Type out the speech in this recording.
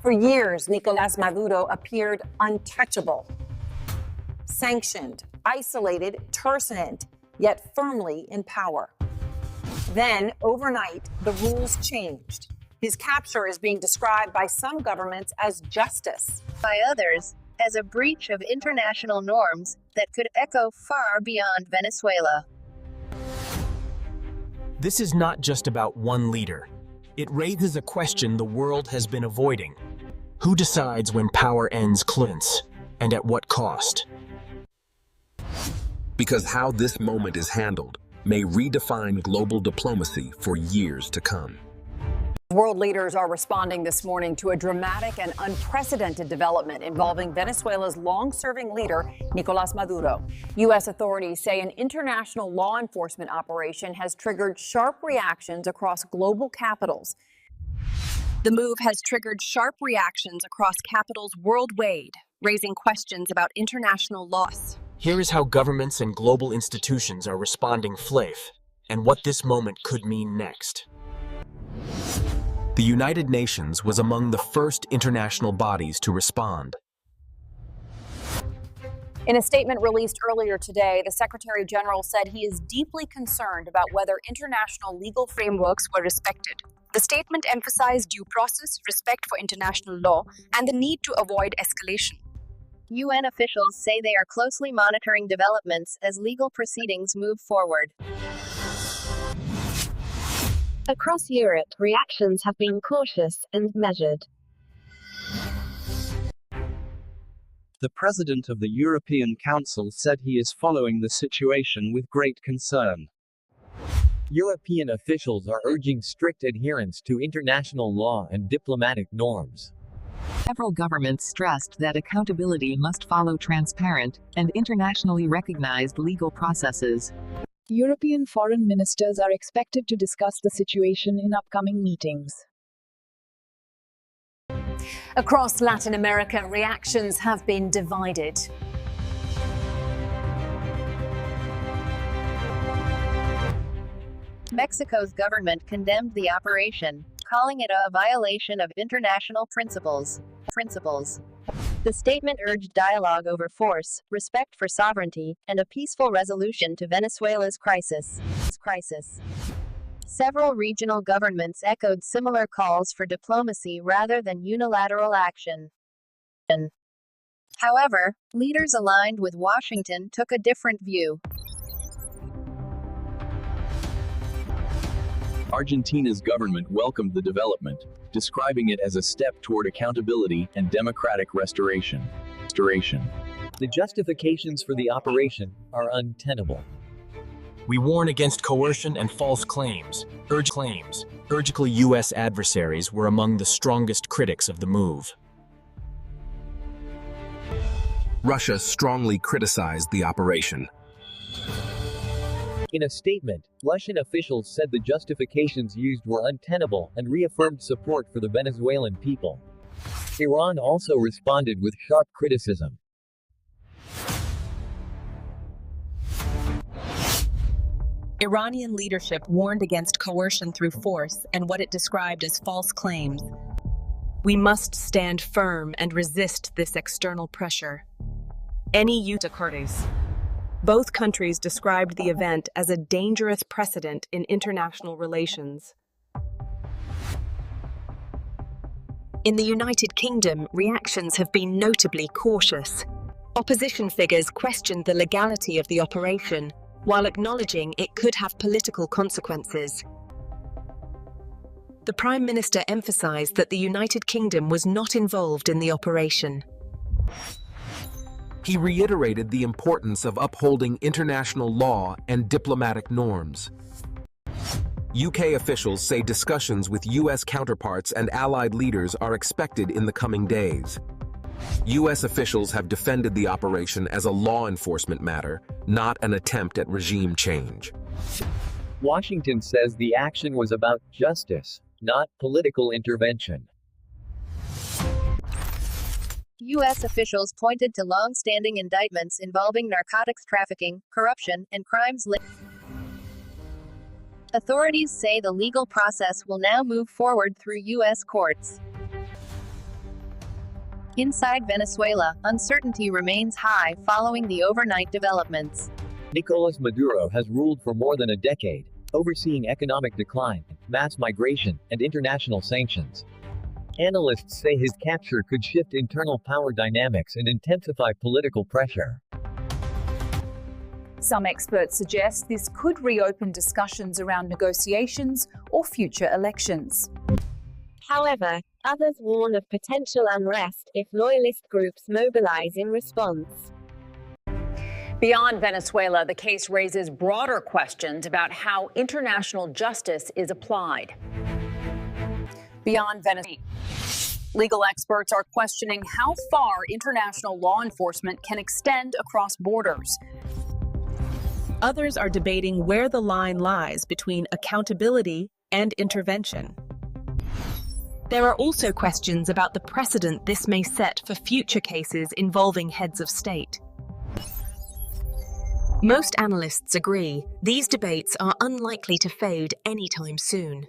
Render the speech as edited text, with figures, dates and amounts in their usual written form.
For years, Nicolás Maduro appeared untouchable, sanctioned, isolated, terse-end, yet firmly in power. Then, overnight, the rules changed. His capture is being described by some governments as justice. By others, as a breach of international norms that could echo far beyond Venezuela. This is not just about one leader. It raises a question the world has been avoiding. Who decides when power ends clearance, and at what cost? Because how this moment is handled may redefine global diplomacy for years to come. World leaders are responding this morning to a dramatic and unprecedented development involving Venezuela's long-serving leader, Nicolás Maduro. U.S. authorities say an international law enforcement operation has triggered sharp reactions across global capitals. The move has triggered sharp reactions across capitals worldwide, raising questions about international law. Here is how governments and global institutions are responding and what this moment could mean next. The United Nations was among the first international bodies to respond. In a statement released earlier today, the Secretary General said he is deeply concerned about whether international legal frameworks were respected. The statement emphasized due process, respect for international law, and the need to avoid escalation. UN officials say they are closely monitoring developments as legal proceedings move forward. Across Europe, reactions have been cautious and measured. The President of the European Council said he is following the situation with great concern. European officials are urging strict adherence to international law and diplomatic norms. Several governments stressed that accountability must follow transparent and internationally recognized legal processes. European foreign ministers are expected to discuss the situation in upcoming meetings. Across Latin America, reactions have been divided. Mexico's government condemned the operation, calling it a violation of international principles. The statement urged dialogue over force, respect for sovereignty, and a peaceful resolution to Venezuela's crisis. Several regional governments echoed similar calls for diplomacy rather than unilateral action. However, leaders aligned with Washington took a different view. Argentina's government welcomed the development, describing it as a step toward accountability and democratic restoration. The justifications for the operation are untenable. We warn against coercion and false claims. Urgently, U.S. adversaries were among the strongest critics of the move. Russia strongly criticized the operation. In a statement, Russian officials said the justifications used were untenable and reaffirmed support for the Venezuelan people. Iran also responded with sharp criticism. Iranian leadership warned against coercion through force and what it described as false claims. We must stand firm and resist this external pressure. Any use of courtesy. Both countries described the event as a dangerous precedent in international relations. In the United Kingdom, reactions have been notably cautious. Opposition figures questioned the legality of the operation, while acknowledging it could have political consequences. The Prime Minister emphasized that the United Kingdom was not involved in the operation. He reiterated the importance of upholding international law and diplomatic norms. UK officials say discussions with US counterparts and allied leaders are expected in the coming days. US officials have defended the operation as a law enforcement matter, not an attempt at regime change. Washington says the action was about justice, not political intervention. U.S. officials pointed to long-standing indictments involving narcotics trafficking, corruption, and crimes linked. Authorities say the legal process will now move forward through U.S. courts. Inside Venezuela, uncertainty remains high following the overnight developments. Nicolás Maduro has ruled for more than a decade, overseeing economic decline, mass migration, and international sanctions. Analysts say his capture could shift internal power dynamics and intensify political pressure. Some experts suggest this could reopen discussions around negotiations or future elections. However, others warn of potential unrest if loyalist groups mobilize in response. Beyond Venezuela, the case raises broader questions about how international justice is applied. Beyond Venezuela, legal experts are questioning how far international law enforcement can extend across borders. Others are debating where the line lies between accountability and intervention. There are also questions about the precedent this may set for future cases involving heads of state. Most analysts agree these debates are unlikely to fade anytime soon.